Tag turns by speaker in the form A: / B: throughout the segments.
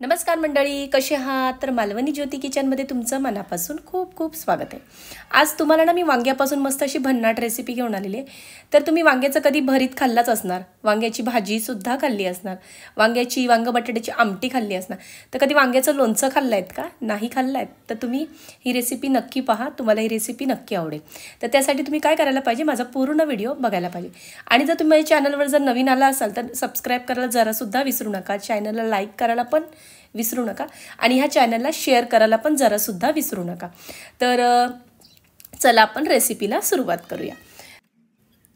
A: नमस्कार मंडळी, कसे आहात? तर मालवणी ज्योती किचनमध्ये तुमचं मनापासून खूप खूप स्वागत आहे. आज तुम्हाला ना मी वांग्यापासून मस्त अशी भन्नाट रेसिपी घेऊन आलेली आहे. तर तुम्ही वांग्याचं कधी भरीत खाल्लाच असणार, वांग्याची भाजीसुद्धा खाल्ली असणार, वांग बटाट्याची आमटी खाल्ली असणार. तर कधी वांग्याचं लोणचं खाल्लं आहेत का? नाही खाल्लं आहेत तर तुम्ही ही रेसिपी नक्की पहा, तुम्हाला ही रेसिपी नक्की आवडेल. तर त्यासाठी तुम्ही काय करायला पाहिजे, माझा पूर्ण व्हिडिओ बघायला पाहिजे. आणि जर तुम्ही माझ्या चॅनलवर जर नवीन आला असाल तर सबस्क्राईब करायला जरासुद्धा विसरू नका, चॅनलला लाईक करायला पण विसरू नका आणि ह्या चॅनलला शेअर करायला पण जरासुद्धा विसरू नका. तर चला आपण रेसिपीला सुरुवात करूया.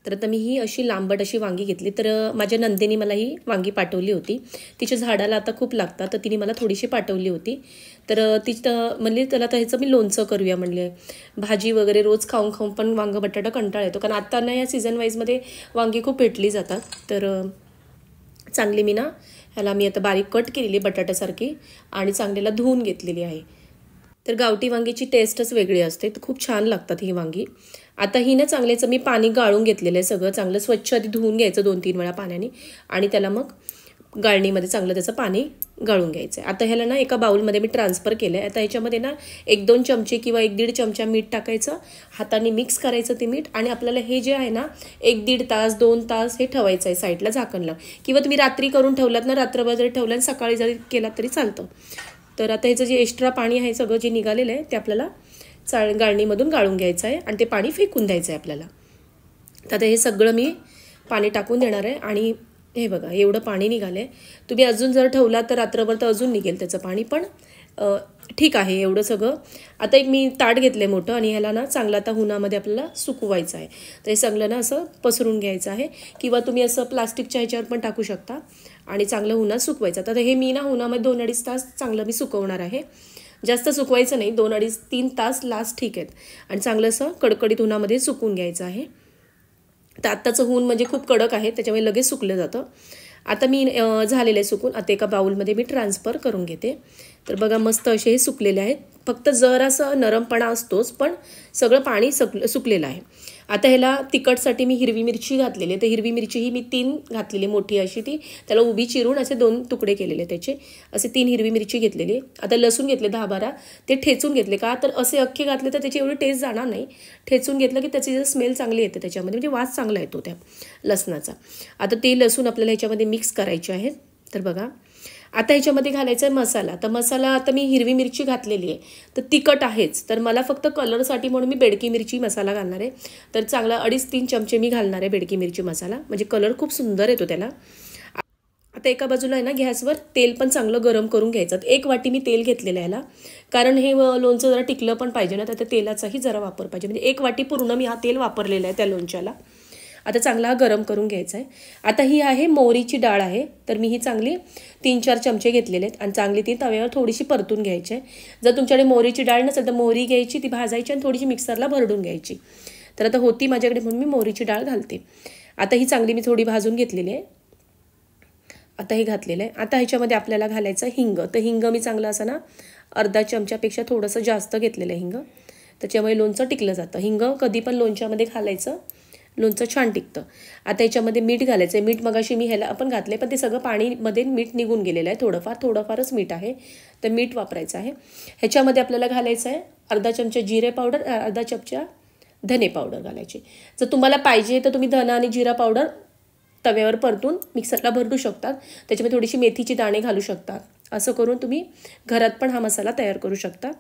A: तर आता मी ही अशी लांबट अशी वांगी घेतली. तर माझ्या नंदेनी मला ही वांगी पाठवली होती. तिच्या झाडाला आता खूप लागतात, तर तिने मला थोडीशी पाठवली होती. तर ती म्हणली त्याला तर ह्याचं मी लोणचं करूया म्हणले. भाजी वगैरे रोज खाऊन खाऊन पण वांग बटाटा कंटाळा येतो, कारण आता ना या सीझन वाईजमध्ये वांगी खूप भेटली जातात. तर चांगली मी ना ह्याला मी आता बारीक कट केलेली बटाट्यासारखी आणि चांगलीला धुवून घेतलेली आहे. तर गावठी वांगीची टेस्टच वेगळी असते, तर खूप छान लागतात ही वांगी. आता ही ना चांगल्याचं मी पाणी गाळून घेतलेलं आहे, सगळं चांगलं स्वच्छ आधी धुवून घ्यायचं 2-3 वेळा पाण्याने आणि त्याला मग गाळणीमध्ये चांगलं त्याचं पाणी गाळून घ्यायचं आहे. आता ह्याला ना एका बाउलमध्ये मी ट्रान्सफर केलं आहे. आता ह्याच्यामध्ये ना 1-2 चमचे किंवा 1-1.5 चमचा मीठ टाकायचं, हाताने मिक्स करायचं ते मीठ आणि आपल्याला हे जे आहे ना 1-1.5 तास 2 तास हे ठेवायचं आहे साईडला झाकण लावून, किंवा तुम्ही रात्री करून ठेवलात ना, रात्रभर जरी ठेवलं आणि सकाळी जरी केलात तरी चालतं. तर आता ह्याचं जे एक्स्ट्रा पाणी आहे सगळं जे निघालेलं आहे ते आपल्याला गाळणीमधून गाळून घ्यायचं आहे आणि ते पाणी फेकून द्यायचं आहे आपल्याला. तर आता हे सगळं मी पाणी टाकून देणार आहे आणि हे बघा एवढं पाणी निघालं आहे. तुम्ही अजून जर ठेवला तर रात्रभर तर अजून निघेल त्याचं पाणी, पण ठीक आहे एवढं सगळं. आता एक मी ताट घेतलं आहे मोठं आणि ह्याला ना चांगलं आता उन्हामध्ये आपल्याला सुकवायचं आहे. तर हे चांगलं ना असं पसरून घ्यायचं आहे, किंवा तुम्ही असं प्लास्टिकच्या ह्याच्यावर पण टाकू शकता आणि चांगलं उन्हात सुकवायचं. तर हे मी ना उन्हामध्ये 2-2.5 तास चांगलं मी सुकवणार आहे. जास्त सुकवायचं नाही, 2-2.5-3 तास लास्ट ठीक आहेत. आणि चांगलं असं कडकडीत उन्हामध्ये सुकवून घ्यायचं आहे. तर आत्ताचं ऊन म्हणजे खूप कडक आहे, त्याच्यामुळे लगेच सुकलं जातं. आता मी झालेलं आहे सुकून, आता एका बाउलमध्ये मी ट्रान्सफर करून घेते. तर बघा मस्त असे हे सुकलेले आहेत, फक्त जरासं नरमपणा असतोच, पण सगळं पाणी सुकलेलं आहे. आता ह्याला तिखटसाठी मी हिरवी मिरची घातलेली आहे. तर हिरवी मिरची ही मी 3 घातलेली, मोठी अशी ती, त्याला उभी चिरून असे 2 तुकडे केलेले त्याचे, असे 3 हिरवी मिरची घेतलेली. आता लसूण घेतले 10-12, ते ठेचून घेतले. का तर असे अख्खे घातले तर त्याची एवढी टेस्ट जाणार नाही, ठेचून घेतलं की त्याची स्मेल चांगली येते त्याच्यामध्ये, म्हणजे वास चांगला येतो त्या लसणाचा. आता ते लसूण आपल्याला ह्याच्यामध्ये मिक्स करायचे आहेत. तर बघा आता ह्याच्यामध्ये घालायचा आहे मसाला. तर मसाला आता मी हिरवी मिरची घातलेली आहे, तर तिखट आहेच, तर मला फक्त कलरसाठी म्हणून मी बेडकी मिरची मसाला घालणार आहे. तर चांगला 2.5-3 चमचे मी घालणार आहे बेडकी मिरची मसाला, म्हणजे कलर खूप सुंदर येतो त्याला. आता एका बाजूला आहे ना गॅसवर तेल पण चांगलं गरम करून घ्यायचं. 1 वाटी मी तेल घेतलेलं आहे ह्याला, कारण हे लोणचं जरा टिकलं पण पाहिजे ना, तर त्या तेलाचाही जरा वापर पाहिजे. म्हणजे 1 वाटी पूर्ण मी हा तेल वापरलेला आहे त्या लोणच्याला. आता चांगला हा गरम करून घ्यायचा आहे. आता ही आहे मोहरीची डाळ आहे, तर मी ही चांगली 3-4 चमचे घेतलेले आहेत आणि चांगली ती तव्यावर थोडीशी परतून घ्यायची आहे. जर तुमच्याकडे मोहरीची डाळ नसेल तर मोहरी घ्यायची, ती भाजायची आणि थोडीशी मिक्सरला भरडून घ्यायची. तर आता होती माझ्याकडे म्हणून मी मोहरीची डाळ घालते. आता ही चांगली मी थोडी भाजून घेतलेली आहे. आता हे घातलेलं आहे. आता ह्याच्यामध्ये आपल्याला घालायचं हिंग. तर हिंग मी चांगलं असं ना अर्धा चमच्यापेक्षा थोडंसं जास्त घेतलेलं आहे हिंग, त्याच्यामुळे लोणचं टिकलं जातं. हिंग कधी पण लोणच्यामध्ये घालायचं, लोणचं छान टिकतं. आता याच्यामध्ये मीठ घालायचं आहे. मीठ मगाशी मी ह्याला आपण घातले, पण ते सगळं पाणीमध्ये मीठ निघून गेलेलं आहे. थोडंफारच मीठ आहे, तर मीठ वापरायचं आहे. ह्याच्यामध्ये आपल्याला घालायचं आहे अर्धा चमचा जिरे पावडर, अर्धा चमचा धने पावडर घालायची. जर तुम्हाला पाहिजे तर तुम्ही धना आणि जिरा पावडर तव्यावर परतून मिक्सरला भरडू शकतात, त्याच्यामध्ये थोडीशी मेथीची दाणे घालू शकतात. असं करून तुम्ही घरात पण हा मसाला तयार करू शकता.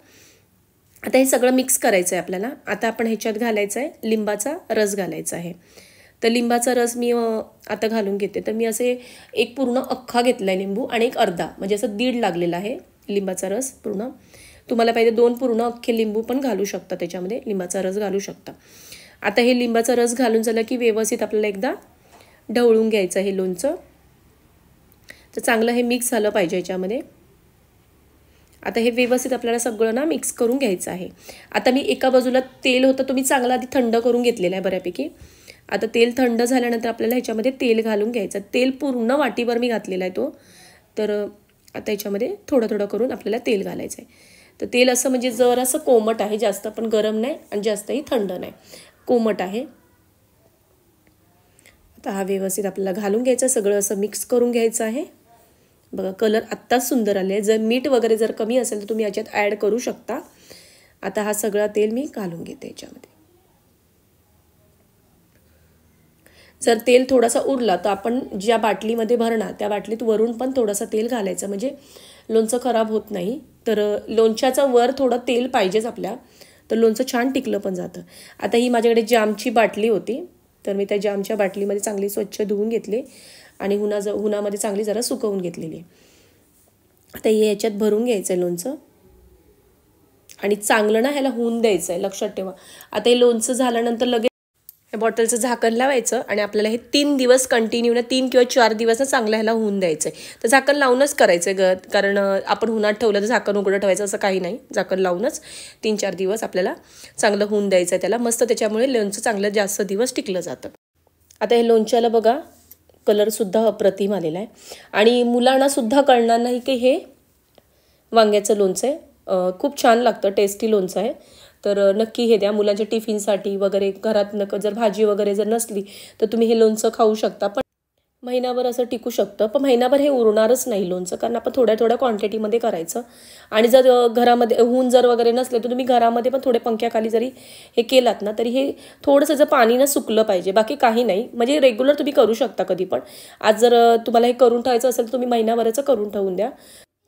A: आता हे सगळं मिक्स करायचं आहे आपल्याला. आता आपण ह्याच्यात घालायचं आहे लिंबाचा रस घालायचा आहे. तर लिंबाचा रस मी आता घालून घेते. तर मी असे एक पूर्ण अख्खा घेतला आहे लिंबू आणि एक अर्धा, म्हणजे असं 1.5 लागलेला आहे लिंबाचा रस पूर्ण. तुम्हाला पाहिजे 2 पूर्ण अख्खे लिंबू पण घालू शकता, त्याच्यामध्ये लिंबाचा रस घालू शकता. आता हे लिंबाचा रस घालून झालं की व्यवस्थित आपल्याला एकदा ढवळून घ्यायचं हे लोणचं. तर चांगलं हे मिक्स झालं पाहिजे याच्यामध्ये. आता हे व्यवस्थित आपल्याला सगळं ना मिक्स करून घ्यायचं आहे. आता मी एका बाजूला तेल होतं, तुम्ही चांगला आधी थंड करून घेतलेलं आहे बऱ्यापैकी. आता तेल थंड झाल्यानंतर आपल्याला ह्याच्यामध्ये तेल घालून घ्यायचं. तेल पूर्ण वाटीभर मी घातलेला आहे तो. तर आता ह्याच्यामध्ये थोडं थोडं करून आपल्याला तेल घालायचं आहे. तर तेल असं म्हणजे जरासं कोमट आहे, जास्त पण गरम नाही आणि जास्तही थंड नाही, कोमट आहे. आता हा व्यवस्थित आपल्याला घालून घ्यायचा, सगळं असं मिक्स करून घ्यायचं आहे. बघा कलर आत्ताच सुंदर आले. जर मीठ वगैरे जर कमी असेल तर तुम्ही याच्यात ॲड करू शकता. आता हा सगळा तेल मी घालून घेते याच्यामध्ये. जर तेल थोडासा उरला तर आपण ज्या बाटलीमध्ये भरणार त्या बाटलीत वरून पण थोडासा तेल घालायचं, म्हणजे लोणचं खराब होत नाही. तर लोणच्याचं वर थोडं तेल पाहिजेच आपल्या, तर लोणचं छान टिकलं पण जातं. आता ही माझ्याकडे जामची बाटली होती, तर मी त्या जामच्या बाटलीमध्ये चांगली स्वच्छ धुवून घेतली आणि उन्हामध्ये चांगली जरा सुकवून घेतलेली. आता हे याच्यात भरून घ्यायचं आहे लोणचं आणि चांगलं ना ह्याला होऊन द्यायचं आहे. लक्षात ठेवा. आता हे लोणचं झाल्यानंतर लगेच हे बॉटलचं झाकण लावायचं आणि आपल्याला हे 3 दिवस कंटिन्यू ना 3 किंवा 4 दिवस ना चांगलं ह्याला होऊन द्यायचं आहे. तर झाकण लावूनच करायचं आहे कारण आपण उन्हात ठेवलं तर झाकण उघडं ठेवायचं असं काही नाही. झाकण लावूनच 3-4 दिवस आपल्याला चांगलं होऊन द्यायचं आहे त्याला. मस्त त्याच्यामुळे लोणचं चांगलं जास्त दिवस टिकलं जातं. आता हे लोणच्याला बघा कलरसुद्धा अप्रतिम आलेला आहे आणि मुलांनासुद्धा कळणार नाही की हे वांग्याचं लोणचं आहे. खूप छान लागतं, टेस्टी लोणचं आहे. तर नक्की हे द्या मुलांच्या टिफिनसाठी वगैरे. घरात जर भाजी वगैरे जर नसली तर तुम्ही हे लोणचं खाऊ शकता. पण महिनाभर असं टिकू शकतं. पण महिनाभर हे उरणारच नाही लोणचं, कारण आपण थोड्या थोड्या क्वांटिटीमध्ये करायचं. आणि जर घरामध्ये ऊन जर वगैरे नसले तर तुम्ही घरामध्ये पण थोडे पंख्याखाली जरी हे केलात ना तरी हे थोडंसं जर पाणी सुकलं पाहिजे, बाकी काही नाही. म्हणजे रेग्युलर तुम्ही करू शकता कधी पण. आज जर तुम्हाला हे करून ठेवायचं असेल तर तुम्ही महिनाभराचं करून ठेवून द्या.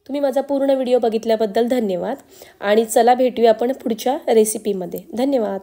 A: तुम्ही माझा पूर्ण व्हिडिओ बघितल्याबद्दल धन्यवाद आणि चला भेटूया आपण पुढच्या रेसिपीमध्ये. धन्यवाद.